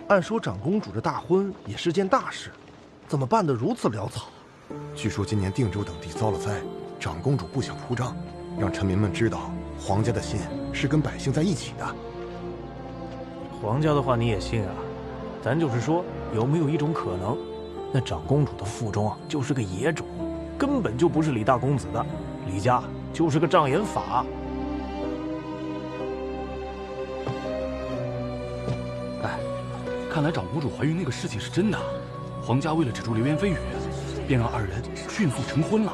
按说长公主的大婚也是件大事，怎么办得如此潦草？据说今年定州等地遭了灾，长公主不想铺张，让臣民们知道皇家的心是跟百姓在一起的。皇家的话你也信啊？咱就是说，有没有一种可能，那长公主的腹中就是个野种，根本就不是李大公子的，李家就是个障眼法。看来长公主怀孕那个事情是真的，皇家为了止住流言蜚语，便让二人迅速成婚了。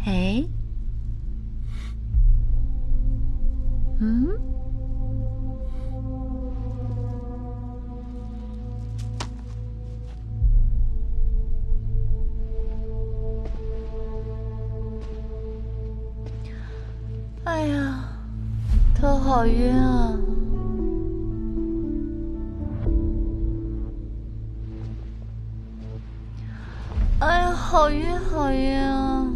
哎，哎呀，头好晕啊！哎呀，好晕好晕啊！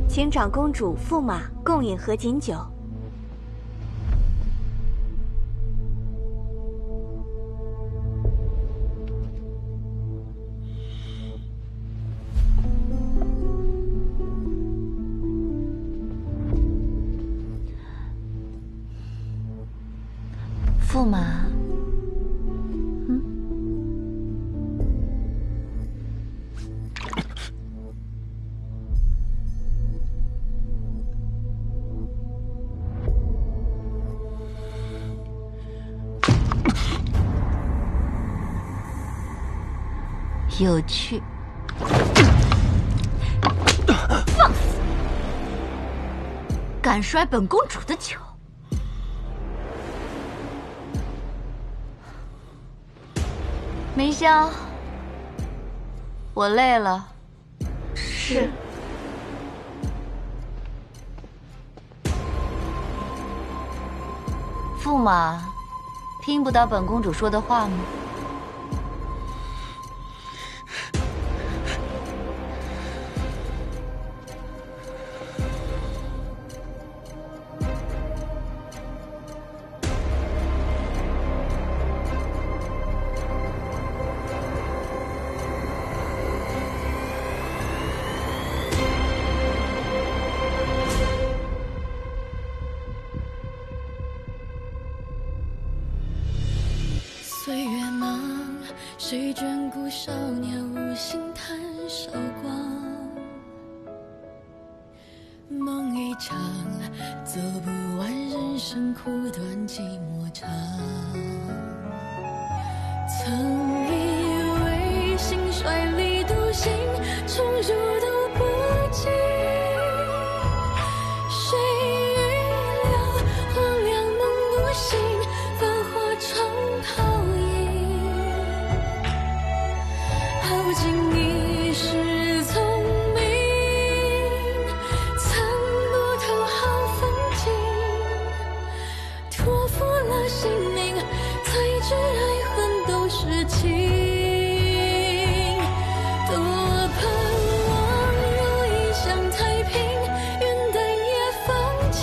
请长公主、驸马共饮合卺酒。驸马，有趣。放肆！敢摔本公主的酒！明香，我累了。是。驸马，听不到本公主说的话吗？岁月忙，谁眷顾少年无心叹韶光？梦一场，走不完人生苦短寂寞长。曾以为兴衰里独行，宠辱都不及。谁预料黄粱梦不醒，繁华长泡影。姓名，才知爱恨都是情。多盼望如一向太平，云淡也放晴。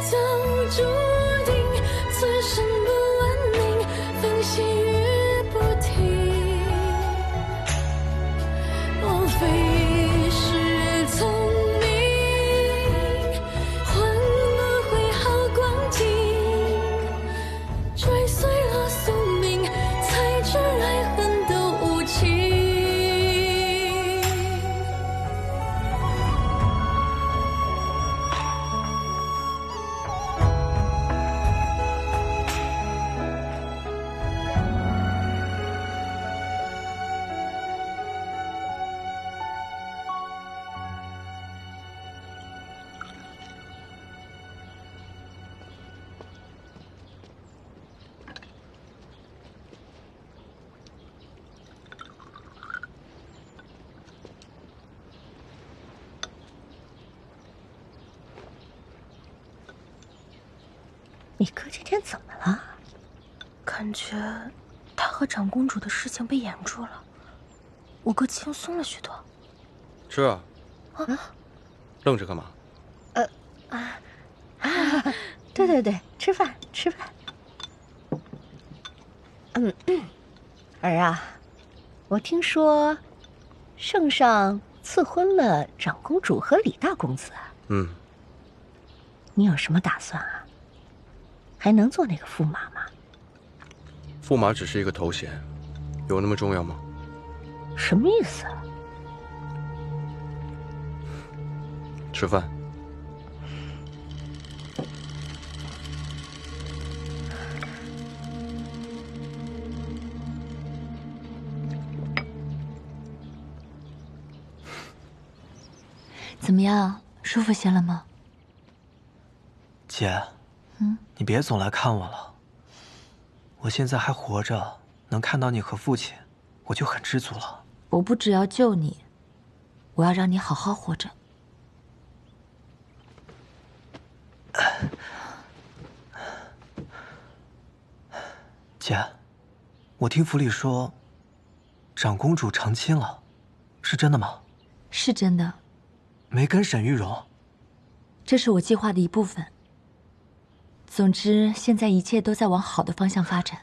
早注定此生不安宁，风细雨不停。莫非一时聪明，换不回好光景。追随了宿命，才知爱恨都无情。你哥今天怎么了？感觉他和长公主的事情被掩住了，我哥轻松了许多。吃啊！愣着干嘛？对，吃饭。儿啊，我听说圣上赐婚了长公主和李大公子。你有什么打算啊？还能做那个驸马吗？驸马只是一个头衔，有那么重要吗？什么意思啊？吃饭。怎么样，舒服些了吗？姐，你别总来看我了。我现在还活着，能看到你和父亲，我就很知足了。我不只要救你，我要让你好好活着。姐，我听府里说，长公主成亲了，是真的吗？是真的。没跟沈玉荣？这是我计划的一部分。总之，现在一切都在往好的方向发展。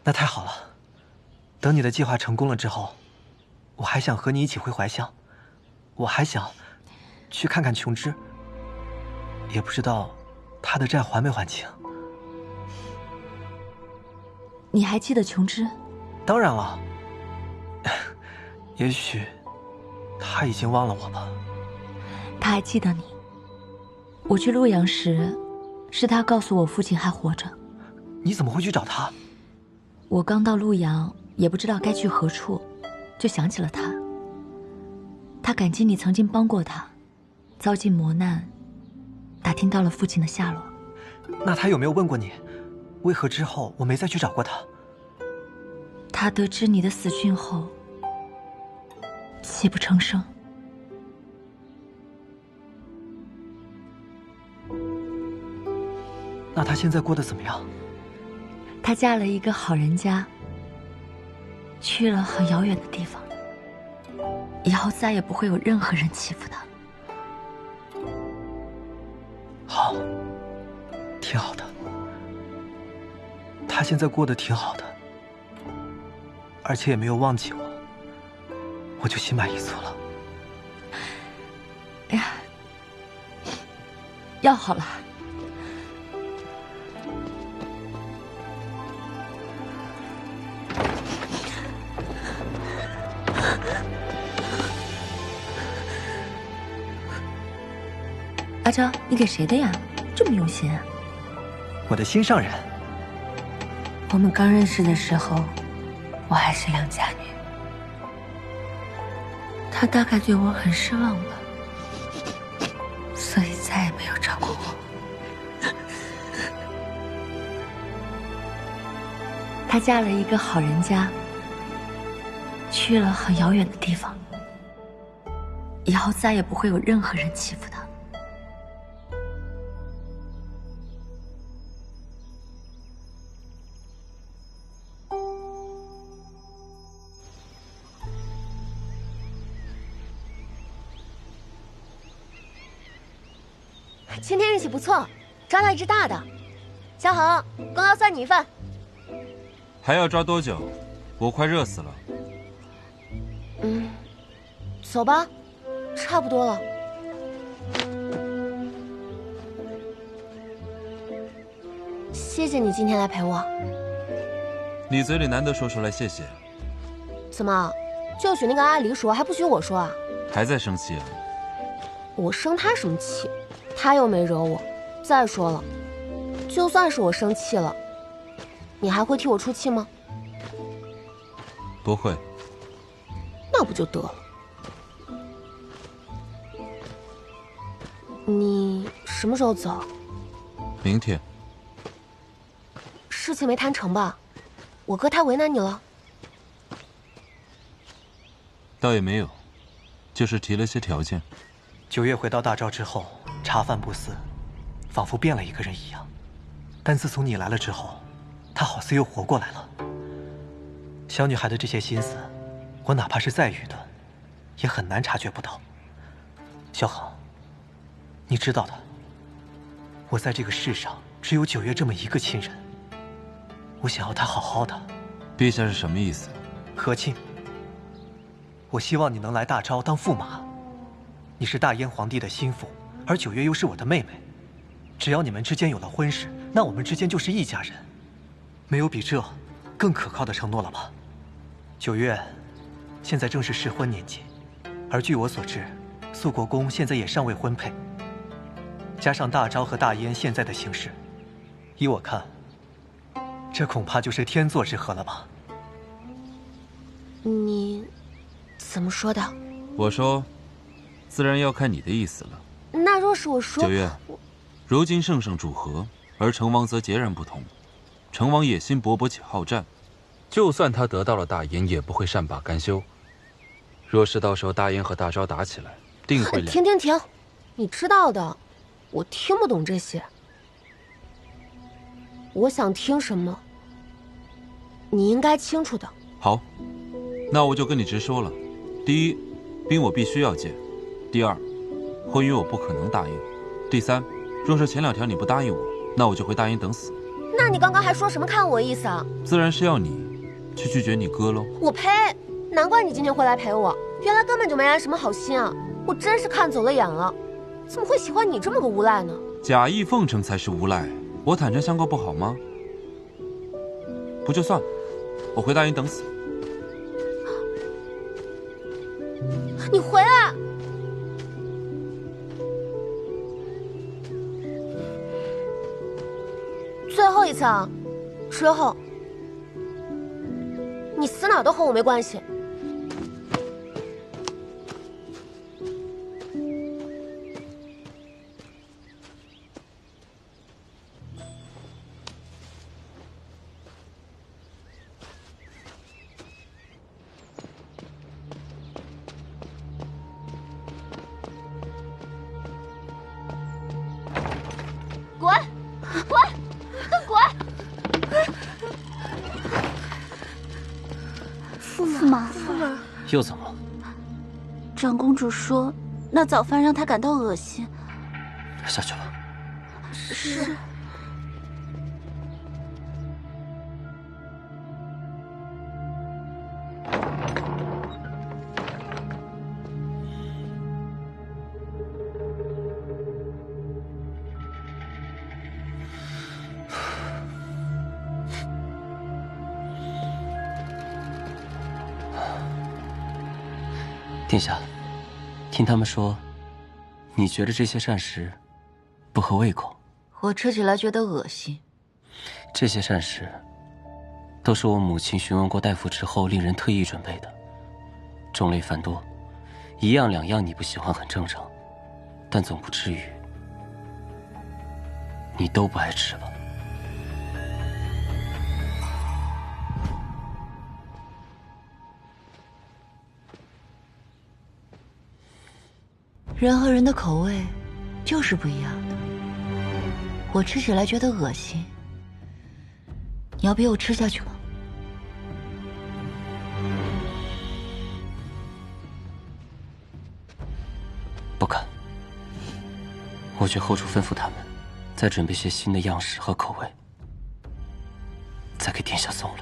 那太好了。等你的计划成功了之后，我还想和你一起回怀乡，我还想去看看琼枝，也不知道她的债还没还清。你还记得琼枝？当然了。也许她已经忘了我吧。她还记得你。我去洛阳时，是她告诉我父亲还活着。你怎么会去找他？我刚到洛阳，也不知道该去何处，就想起了他。他感激你曾经帮过他，遭尽磨难，打听到了父亲的下落。那他有没有问过你，为何之后我没再去找过他？他得知你的死讯后，泣不成声。那他现在过得怎么样？她嫁了一个好人家，去了很遥远的地方，以后再也不会有任何人欺负她。好，挺好的。她现在过得挺好的，而且也没有忘记我，我就心满意足了。哎呀，药好了。阿昭，你给谁的呀？这么用心啊！我的心上人。我们刚认识的时候，我还是良家女，他大概对我很失望吧，所以再也没有找过我。她嫁了一个好人家，去了很遥远的地方，以后再也不会有任何人欺负她。今天运气不错，抓到一只大的。小恒，功劳算你一份。还要抓多久？我快热死了。走吧，差不多了。谢谢你今天来陪我。你嘴里难得说出来谢谢。怎么，就许那个阿离说，还不许我说啊？还在生气啊？我生他什么气？他又没惹我。再说了，就算是我生气了，你还会替我出气吗？不会。那不就得了？你什么时候走？明天。事情没谈成吧？我哥太为难你了？倒也没有，就是提了些条件。9月回到大昭之后，茶饭不思，仿佛变了一个人一样。但自从你来了之后，他好似又活过来了。小女孩的这些心思，我哪怕是再愚钝，也很难察觉不到。小恒，你知道的，我在这个世上只有9月这么一个亲人，我想要他好好的。陛下是什么意思？和亲。我希望你能来大昭当驸马。你是大燕皇帝的心腹，而9月又是我的妹妹。只要你们之间有了婚事，那我们之间就是一家人。没有比这更可靠的承诺了吧？9月现在正是适婚年纪，而据我所知，肃国公现在也尚未婚配。加上大昭和大燕现在的形势，依我看，这恐怕就是天作之合了吧？你怎么说的？我说，自然要看你的意思了。那若是我说9月，如今圣上主和，而成王则截然不同。成王野心勃勃且好战，就算他得到了大燕，也不会善罢甘休。若是到时候大燕和大昭打起来，定会……停！你知道的，我听不懂这些。我想听什么，你应该清楚的。好，那我就跟你直说了。第一，兵我必须要见；第二，婚约我不可能答应；第三，若是前2条你不答应我，那我就回大燕等死。那你刚刚还说什么看我意思啊？自然是要你去拒绝你哥喽。我呸！难怪你今天会来陪我，原来根本就没安什么好心啊！我真是看走了眼了，怎么会喜欢你这么个无赖呢？假意奉承才是无赖，我坦诚相告不好吗？不就算了，我回大燕等死。你回来！最后一次啊，之后你死哪儿都和我没关系。滚！滚！滚！驸马，又怎么？长公主说，那早饭让她感到恶心。下去吧。是。殿下，听他们说，你觉得这些膳食不合胃口？我吃起来觉得恶心。这些膳食都是我母亲询问过大夫之后，令人特意准备的，种类繁多，1样2样你不喜欢很正常，但总不至于你都不爱吃吧？人和人的口味就是不一样的。我吃起来觉得恶心，你要逼我吃下去吗？不敢。我去后厨吩咐他们，再准备些新的样式和口味，再给殿下送了。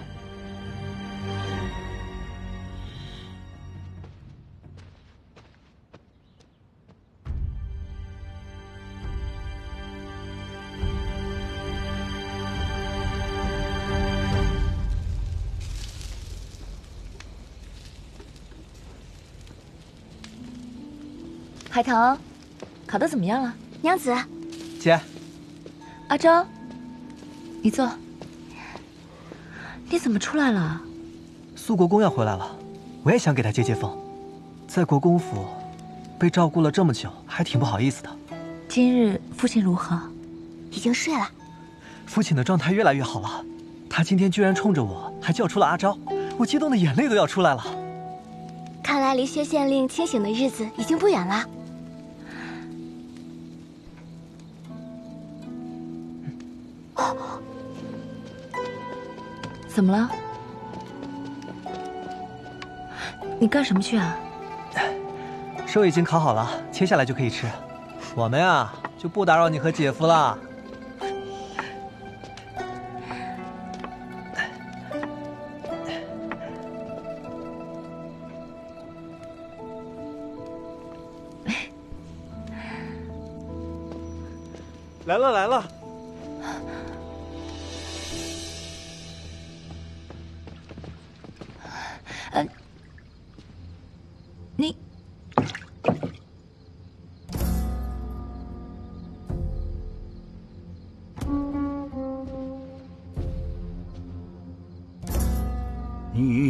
海棠，烤得怎么样了？娘子，姐，阿昭，你坐。你怎么出来了？苏国公要回来了，我也想给他接接风。在国公府被照顾了这么久，还挺不好意思的。今日父亲如何？已经睡了。父亲的状态越来越好了，他今天居然冲着我还叫出了阿昭，我激动的眼泪都要出来了。看来离薛县令清醒的日子已经不远了。怎么了？你干什么去啊？肉已经烤好了，切下来就可以吃。我们呀，就不打扰你和姐夫了。来了来了。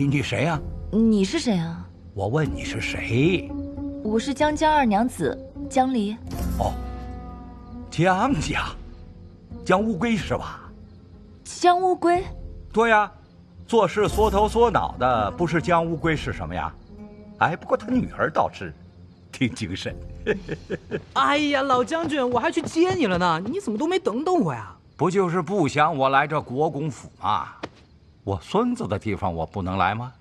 你谁呀？你是谁啊？我问你是谁？我是江家二娘子江离。哦，江家，江乌龟是吧？江乌龟？对呀，做事缩头缩脑的，不是江乌龟是什么呀？哎，不过他女儿倒是挺精神。哎呀，老将军，我还去接你了呢，你怎么都没等等我呀？不就是不想我来这国公府吗？我孙子的地方我不能来吗？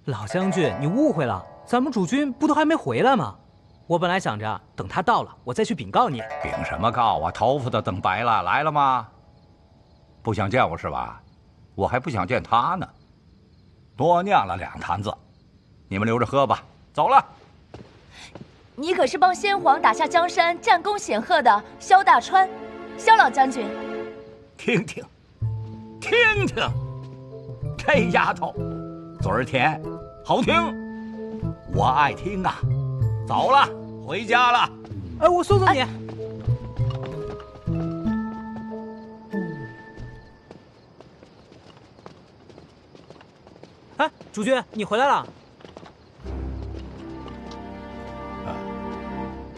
老将军，你误会了，咱们主君不都还没回来吗？我本来想着等他到了，我再去禀告你。禀什么告啊？头发都等白了，来了吗？不想见我是吧？我还不想见他呢。多酿了2坛子，你们留着喝吧。走了。你可是帮先皇打下江山、战功显赫的萧大川，萧老将军。听听，听听。这丫头嘴儿甜，好听，我爱听啊。走了，回家了。哎，我送送你。哎，主君，你回来了。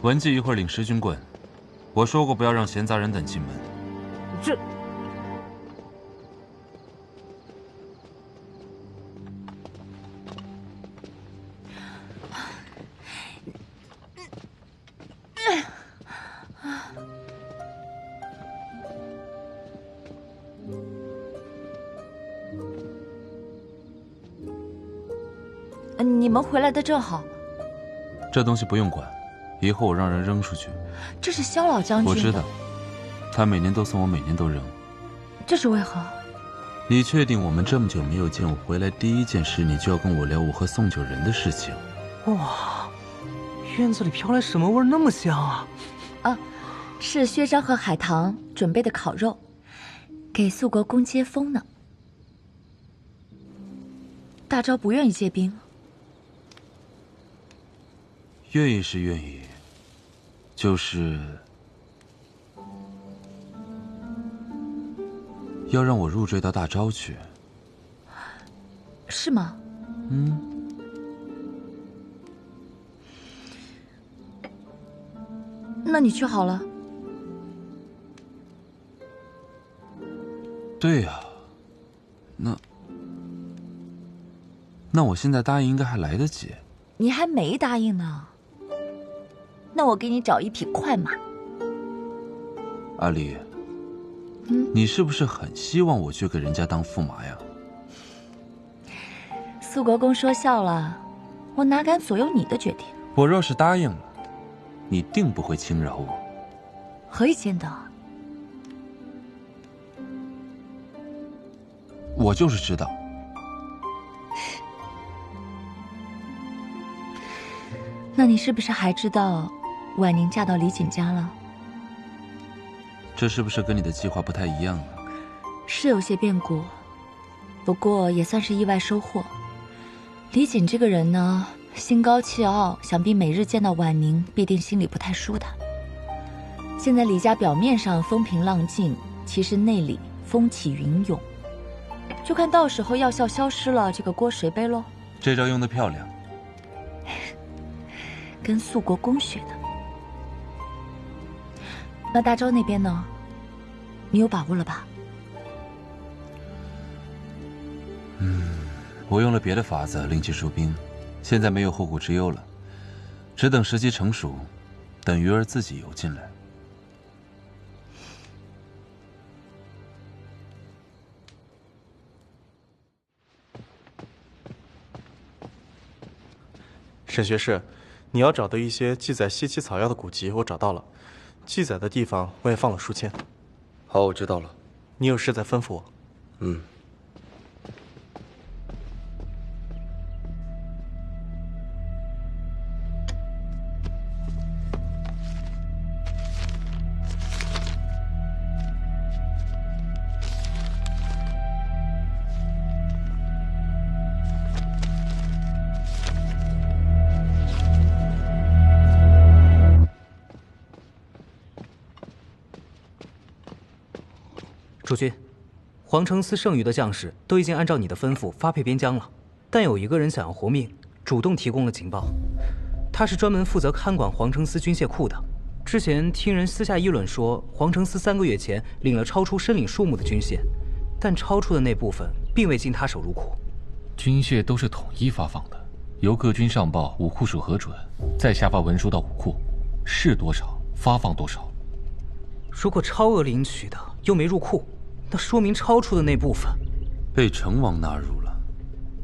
文姬一会儿领10军棍。我说过不要让闲杂人等进门。这。你们回来的正好。这东西不用管，以后我让人扔出去。这是萧老将军。我知道，他每年都送我，每年都扔。这是为何？你确定我们这么久没有见，我回来第一件事你就要跟我聊我和宋九人的事情？哇，院子里飘来什么味儿那么香啊？啊，是薛章和海棠准备的烤肉，给肃国公接风呢。大昭不愿意借兵。愿意是愿意，就是要让我入赘到大昭去。是吗？嗯。那你去好了。对呀，那我现在答应应该还来得及。你还没答应呢。那我给你找一匹快马。阿离，你是不是很希望我去给人家当驸马呀？肃国公说笑了，我哪敢左右你的决定？我若是答应了，你定不会轻饶我。何以见得？我就是知道。那你是不是还知道婉宁嫁到李锦家了？这是不是跟你的计划不太一样啊？是有些变故，不过也算是意外收获。李锦这个人呢，心高气傲，想必每日见到婉宁，必定心里不太舒坦。现在李家表面上风平浪静，其实内里风起云涌，就看到时候药效消失了，这个锅谁背喽？这招用得漂亮。跟肃国公学的。那大周那边呢？你有把握了吧？我用了别的法子另起出兵，现在没有后顾之忧了，只等时机成熟，等鱼儿自己游进来。沈学士，你要找的一些记载稀奇草药的古籍，我找到了，记载的地方我也放了书签。好，我知道了。你有事再吩咐我。主君，皇城司剩余的将士都已经按照你的吩咐发配边疆了，但有一个人想要活命，主动提供了情报。他是专门负责看管皇城司军械库的。之前听人私下议论说，皇城司3个月前领了超出申领数目的军械，但超出的那部分并未经他手入库。军械都是统一发放的，由各军上报，武库署核准，再下发文书到武库，是多少发放多少。如果超额领取的又没入库，那说明超出的那部分被成王纳入了。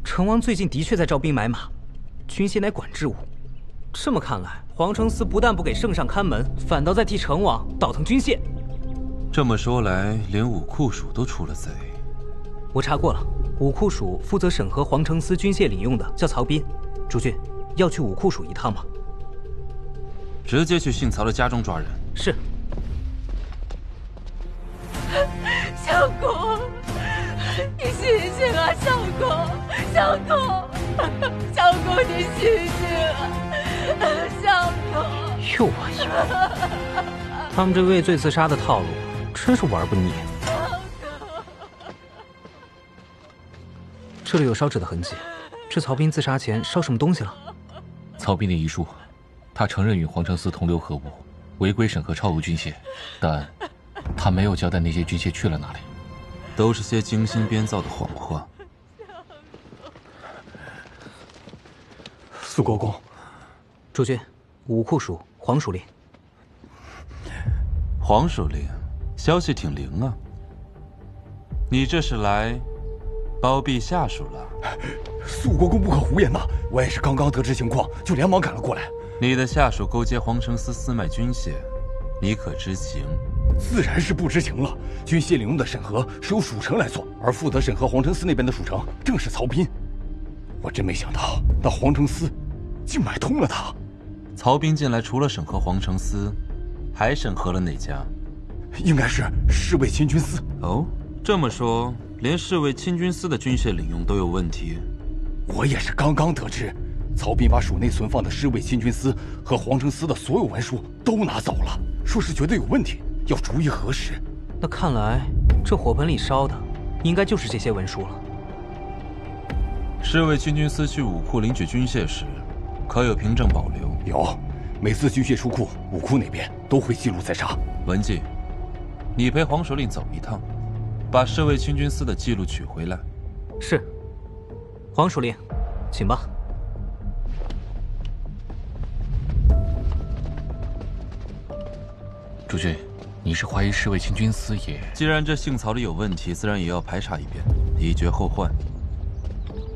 成王最近的确在招兵买马，军械乃管制物。这么看来，皇城司不但不给圣上看门，反倒在替成王倒腾军械。这么说来，连武库署都出了贼。我查过了，武库署负责审核皇城司军械领用的叫曹斌。主君，要去武库署一趟吗？直接去姓曹的家中抓人。是。相公，你醒醒啊！相公，相公，相公，你醒醒啊！相公，又玩一把。他们这畏罪自杀的套路，真是玩不腻。这里有烧纸的痕迹，这曹斌自杀前烧什么东西了？曹斌的遗书，他承认与皇城司同流合污，违规审核超额军械，但他没有交代那些军械去了哪里，都是些精心编造的谎话。肃国公，主君，武库署黄署令。黄署令，消息挺灵啊。你这是来包庇下属了？肃国公不可胡言呐！我也是刚刚得知情况，就连忙赶了过来。你的下属勾结皇城司私卖军械，你可知情？自然是不知情了。军械领用的审核是由属城来做，而负责审核皇城司那边的属城正是曹斌。我真没想到，那皇城司竟买通了他。曹斌近来除了审核皇城司，还审核了哪家？应该是侍卫亲军司。哦，这么说，连侍卫亲军司的军械领用都有问题？我也是刚刚得知，曹斌把署内存放的侍卫亲军司和皇城司的所有文书都拿走了，说是觉得有问题，要逐一核实。那看来，这火盆里烧的，应该就是这些文书了。侍卫亲军司去武库领取军械时，可有凭证保留？有，每次军械出库，武库那边都会记录在查。文纪，你陪黄首领走一趟，把侍卫亲军司的记录取回来。是。黄署令，请吧。主君，你是怀疑侍卫亲军司也？既然这姓曹的有问题，自然也要排查一遍，以绝后患。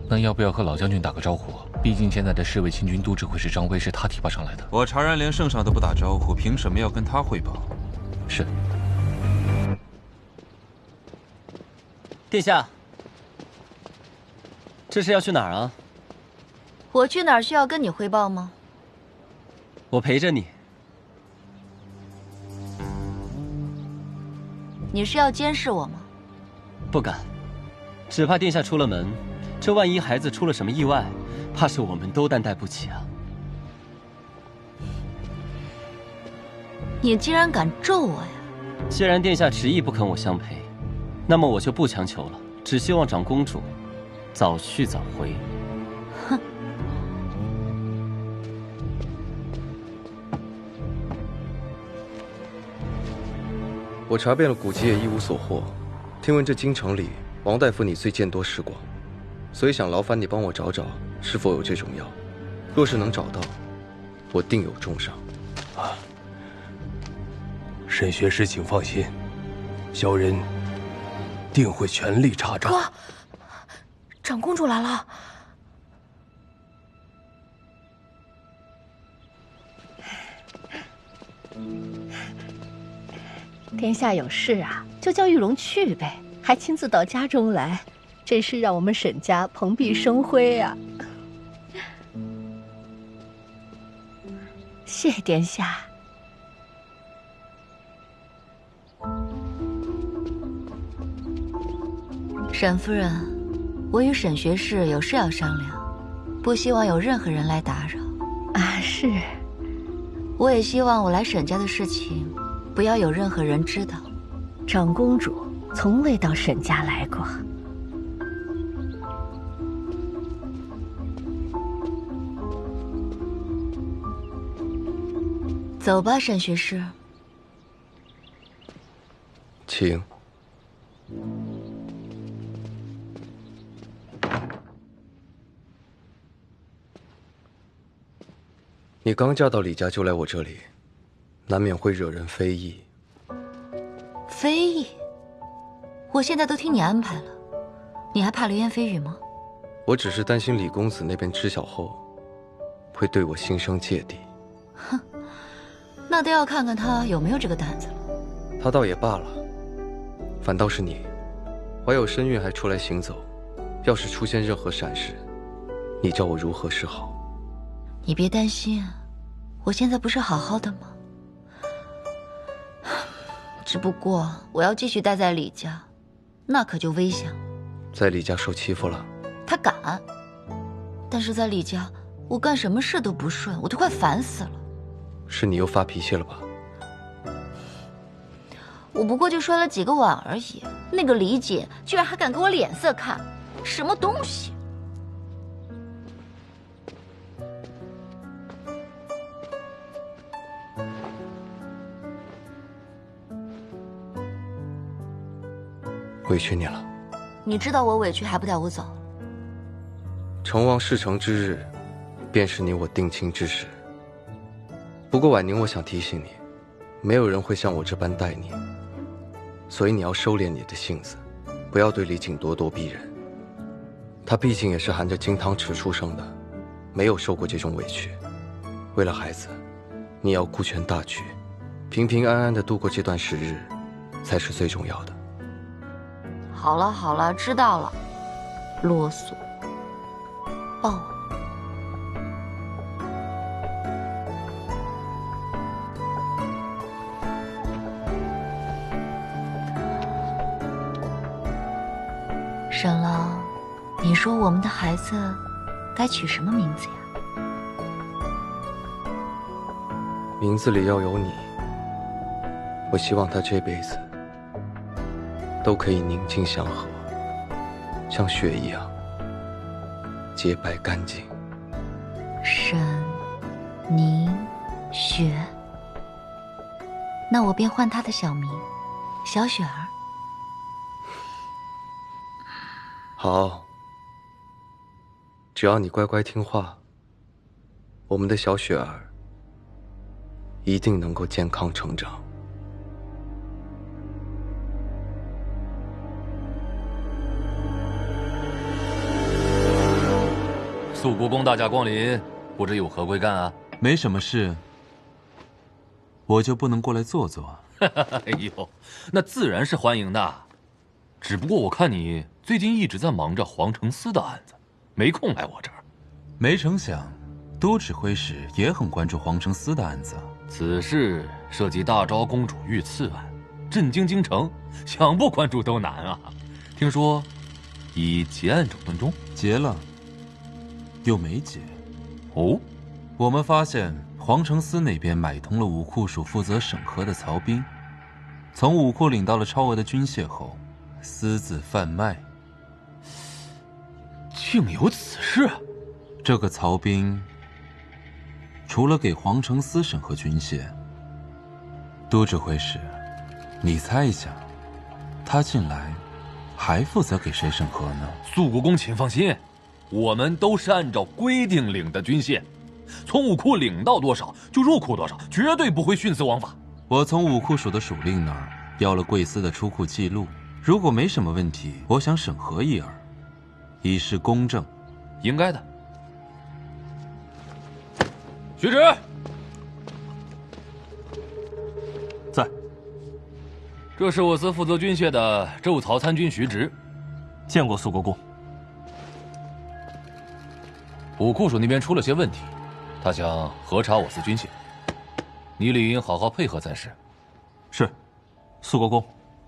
那要不要和老将军打个招呼？毕竟现在的侍卫亲军都指挥使张威是他提拔上来的。我查然连圣上都不打招呼，凭什么要跟他汇报？是。殿下，这是要去哪儿啊？我去哪儿需要跟你汇报吗？我陪着你。你是要监视我吗？不敢，只怕殿下出了门，这万一孩子出了什么意外，怕是我们都担待不起啊。你竟然敢咒我呀！既然殿下执意不肯我相陪，那么我就不强求了，只希望长公主早去早回。哼！我查遍了古籍，也一无所获。听闻这京城里，王大夫你最见多识广，所以想劳烦你帮我找找，是否有这种药。若是能找到，我定有重赏。啊，沈学士，请放心，小人定会全力查找。哥，长公主来了。殿下有事啊，就叫玉龙去呗，还亲自到家中来，真是让我们沈家蓬荜生辉啊！谢殿下。沈夫人，我与沈学士有事要商量，不希望有任何人来打扰。啊，是。我也希望我来沈家的事情，不要有任何人知道。长公主从未到沈家来过。走吧，沈学士。请。你刚嫁到李家就来我这里，难免会惹人非议。非议？我现在都听你安排了，你还怕流言蜚语吗？我只是担心李公子那边知晓后，会对我心生芥蒂。哼，那都要看看他有没有这个胆子了。他倒也罢了，反倒是你，怀有身孕还出来行走，要是出现任何闪失，你叫我如何是好？你别担心，我现在不是好好的吗？只不过我要继续待在李家，那可就危险了。在李家受欺负了？他敢，但是在李家，我干什么事都不顺，我都快烦死了。是你又发脾气了吧？我不过就摔了几个碗而已，那个李姐居然还敢给我脸色看，什么东西？委屈你了。你知道我委屈还不带我走？成王事成之日，便是你我定亲之时。不过婉宁，我想提醒你，没有人会像我这般待你，所以你要收敛你的性子，不要对李景咄咄逼人。他毕竟也是含着金汤匙出生的，没有受过这种委屈。为了孩子，你要顾全大局，平平安安地度过这段时日，才是最重要的。好了好了，知道了。啰嗦。抱我。沈郎，你说我们的孩子该取什么名字呀？名字里要有你，我希望他这辈子都可以宁静祥和，像雪一样洁白干净。沈宁雪，那我便唤他的小名，小雪儿。好，只要你乖乖听话，我们的小雪儿一定能够健康成长。肃国公大驾光临，不知有何贵干啊？没什么事，我就不能过来坐坐？哎呦，那自然是欢迎的。只不过我看你最近一直在忙着皇城司的案子，没空来我这儿。没成想，都指挥使也很关注皇城司的案子。此事涉及大昭公主遇刺案，震惊京城，想不关注都难啊。听说已结案整顿中？结了，又没结。哦，我们发现皇城司那边买通了武库署负责审核的曹兵，从武库领到了超额的军械后，私自贩卖。竟有此事！这个曹兵除了给皇城司审核军械，都指挥使，你猜一下，他进来还负责给谁审核呢？肃国公，请放心，我们都是按照规定领的军械，从武库领到多少就入库多少，绝对不会徇私枉法。我从武库署的署令那儿要了贵司的出库记录，如果没什么问题，我想审核一二，以示公正。应该的。徐直，在。这是我司负责军械的周曹参军徐直，见过肃国公。武库署那边出了些问题，他想核查我司军械，你理应好好配合才是。是，肃国公，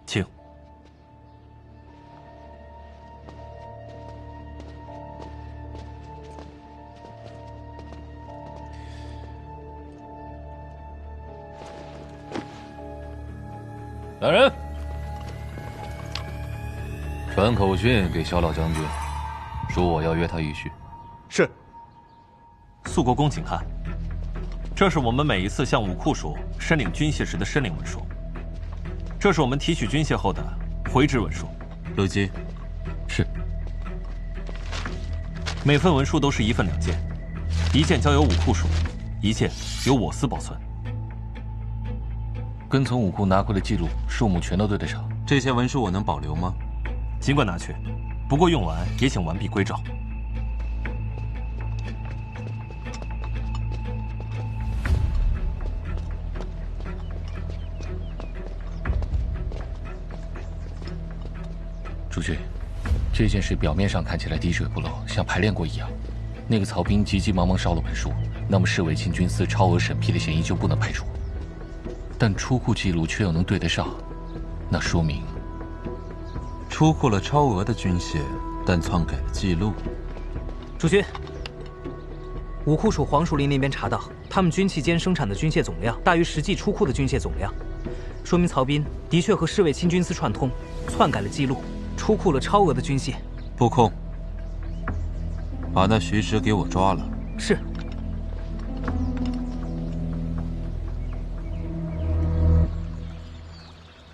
请。来人，传口讯给萧老将军，说我要约他一叙。是。肃国公，请看，这是我们每一次向武库署申领军械时的申领文书，这是我们提取军械后的回执文书。陆基，是。每份文书都是1份2件，一件交由武库署，一件由我司保存。跟从武库拿回的记录数目全都对得上。这些文书我能保留吗？尽管拿去，不过用完也请完璧归赵。主君，这件事表面上看起来滴水不漏，像排练过一样。那个曹兵急急忙忙烧了文书，那么侍卫亲军司超额审批的嫌疑就不能排除。但出库记录却又能对得上，那说明出库了超额的军械，但篡改了记录。主君，武库署黄树林那边查到，他们军器间生产的军械总量大于实际出库的军械总量，说明曹斌的确和侍卫亲军司串通，篡改了记录，出库了超额的军械。布控，把那徐直给我抓了。是。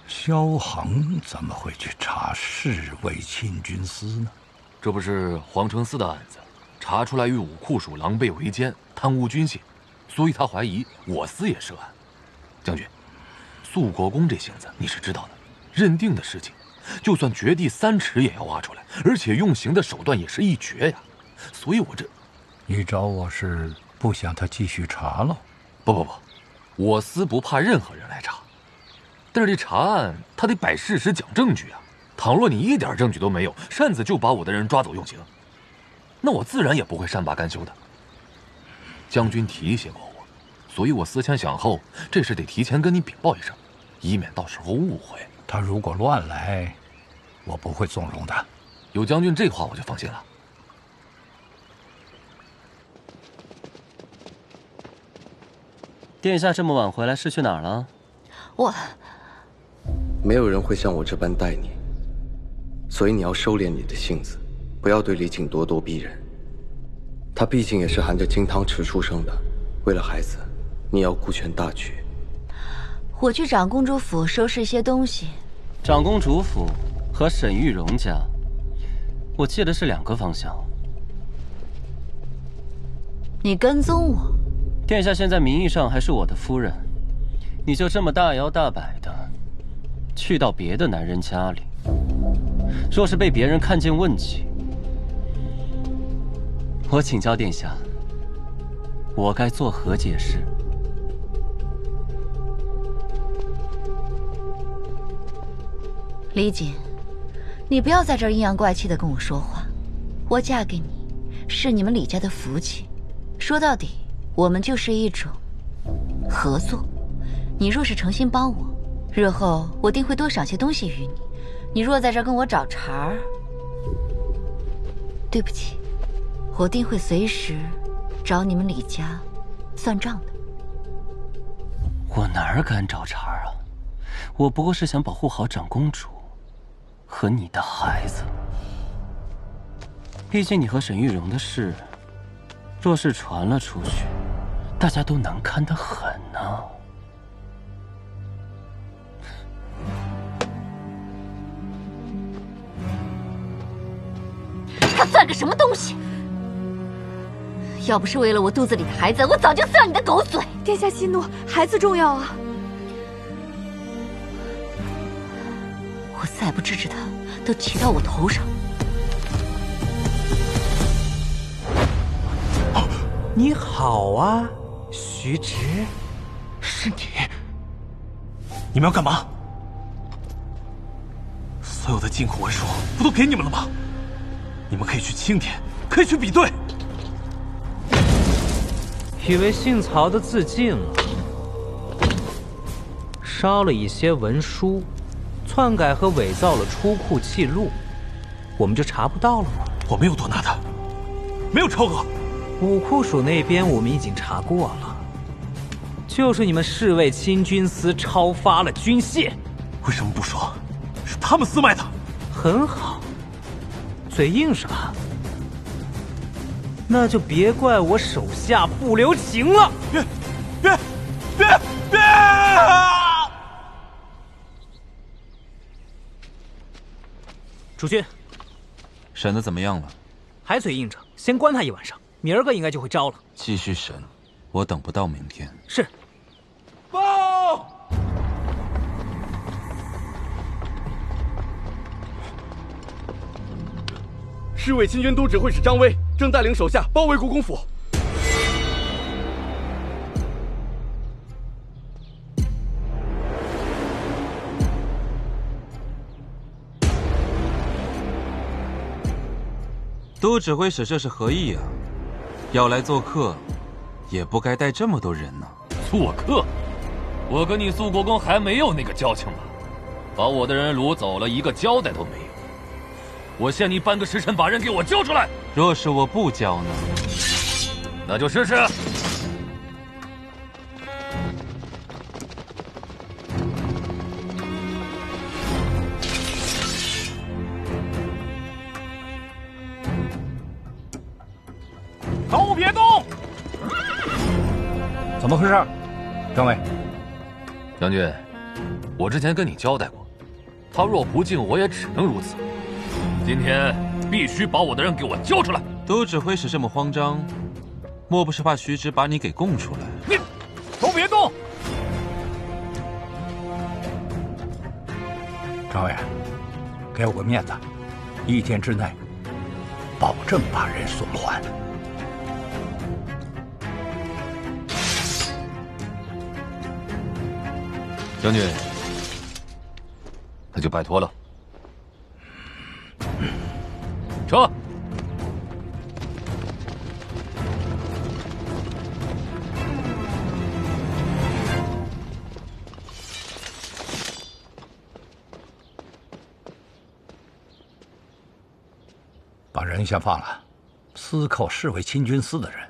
萧衡怎么会去查侍卫亲军司呢？这不是皇城司的案子，查出来与武库署狼狈为奸、贪污军械，所以他怀疑我司也涉案。将军，肃国公这性子你是知道的，认定的事情，就算掘地3尺也要挖出来，而且用刑的手段也是一绝呀。所以我这……你找我是不想他继续查了？不，我司不怕任何人来查。但是这查案他得摆事实讲证据啊！倘若你一点证据都没有，擅自就把我的人抓走用刑，那我自然也不会善罢甘休的。将军提携过我，所以我思前想后，这事得提前跟你禀报一声，以免到时候误会。他如果乱来，我不会纵容的。有将军这话，我就放心了。殿下这么晚回来是去哪儿了？没有人会像我这般待你，所以你要收敛你的性子，不要对李景咄咄逼人。他毕竟也是含着金汤匙出生的，为了孩子，你要顾全大局。我去长公主府收拾一些东西。长公主府和沈玉荣家，我记得是2个方向。你跟踪我？殿下现在名义上还是我的夫人，你就这么大摇大摆的去到别的男人家里，若是被别人看见问起，我请教殿下，我该作何解释？李锦，你不要在这儿阴阳怪气的跟我说话。我嫁给你，是你们李家的福气。说到底，我们就是一种合作。你若是诚心帮我，日后我定会多赏些东西于你。你若在这儿跟我找茬儿，对不起，我定会随时找你们李家算账的。我哪儿敢找茬啊？我不过是想保护好长公主和你的孩子。毕竟你和沈玉荣的事，若是传了出去，大家都难堪得很啊。他算个什么东西？要不是为了我肚子里的孩子，我早就撕了你的狗嘴！殿下息怒，孩子重要啊！我再不治治他，都骑到我头上。你好啊，徐直。是你？你们要干嘛？所有的进口文书不都给你们了吗？你们可以去青田，可以去比对。以为姓曹的自尽了，烧了一些文书，篡改和伪造了出库记录，我们就查不到了吗？我没有多拿的，没有超额。武库署那边我们已经查过了，就是你们侍卫亲军司超发了军械。为什么不说是他们私卖的？很好，嘴硬是吧？那就别怪我手下不留情了。别！主君，审的怎么样了？还嘴硬着，先关他一晚上，明儿个应该就会招了。继续审，我等不到明天。是。报！侍卫亲军都指挥使张威正带领手下包围国公府。都指挥使这是何意啊？要来做客，也不该带这么多人呢。做客？我跟你苏国公还没有那个交情吧？把我的人掳走了，一个交代都没有。我限你半个时辰把人给我交出来。若是我不交呢？那就试试。都别动！怎么回事，张伟？将军，我之前跟你交代过，他若不敬，我也只能如此。今天必须把我的人给我交出来。都指挥使这么慌张，莫不是怕徐直把你给供出来？你都别动！张伟，给我个面子，1天之内保证把人送还。将军，那就拜托了。撤！把人先放了，私扣侍卫亲军司的人，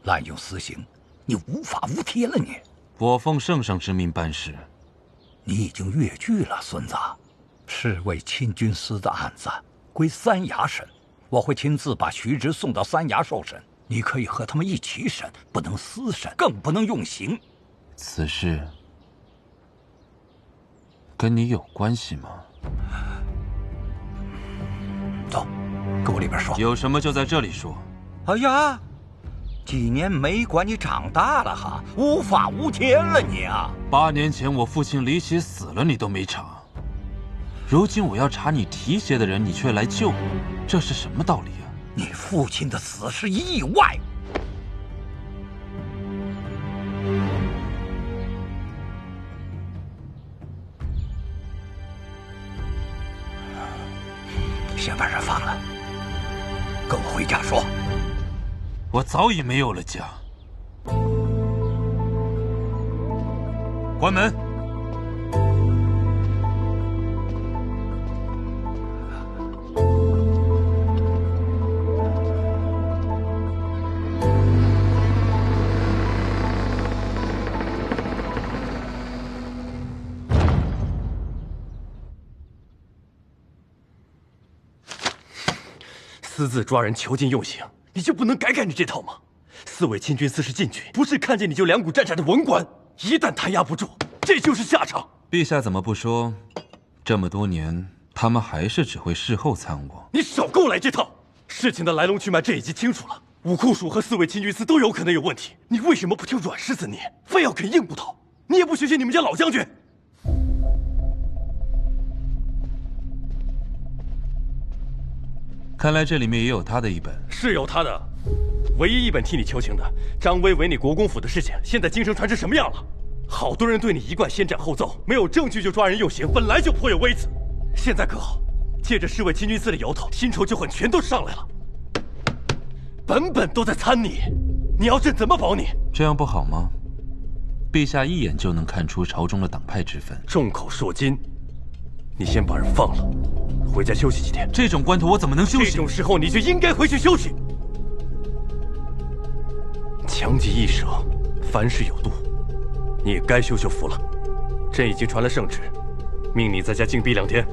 滥用私刑，你无法无天了你！我奉圣上之命办事。你已经越剧了，孙子。侍卫亲军司的案子归三衙审，我会亲自把徐直送到三衙受审。你可以和他们一起审，不能私审，更不能用刑。此事跟你有关系吗？走，跟我里边说。有什么就在这里说。哎呀，几年没管你长大了哈，无法无天了你啊！8年前我父亲李喜死了，你都没查。如今我要查你提携的人，你却来救我，这是什么道理啊？你父亲的死是意外。先把人放了，跟我回家说。我早已没有了家。关门。私自抓人囚禁用刑，你就不能改改你这套吗？四位亲军司是禁军，不是看见你就两股战战的文官，一旦弹压不住，这就是下场。陛下怎么不说，这么多年他们还是只会事后参我？你少给我来这套！事情的来龙去脉这已经清楚了，武库署和四位亲军司都有可能有问题，你为什么不听软柿子捏，非要啃硬骨头？你也不学学你们家老将军？看来这里面也有他的一本。是有他的，唯一一本替你求情的张威违你国公府的事情，现在京城传成什么样了？好多人对你一贯先斩后奏，没有证据就抓人用刑，本来就颇有微词。现在可好，借着侍卫亲军司的由头，新仇旧恨全都上来了，本本都在参你，你要朕怎么保你？这样不好吗？陛下一眼就能看出朝中的党派之分。众口铄金，你先把人放了，回家休息几天。这种关头我怎么能休息？这种时候你就应该回去休息。强极易舍，凡事有度，你也该休服了。朕已经传了圣旨，命你在家静逼2天。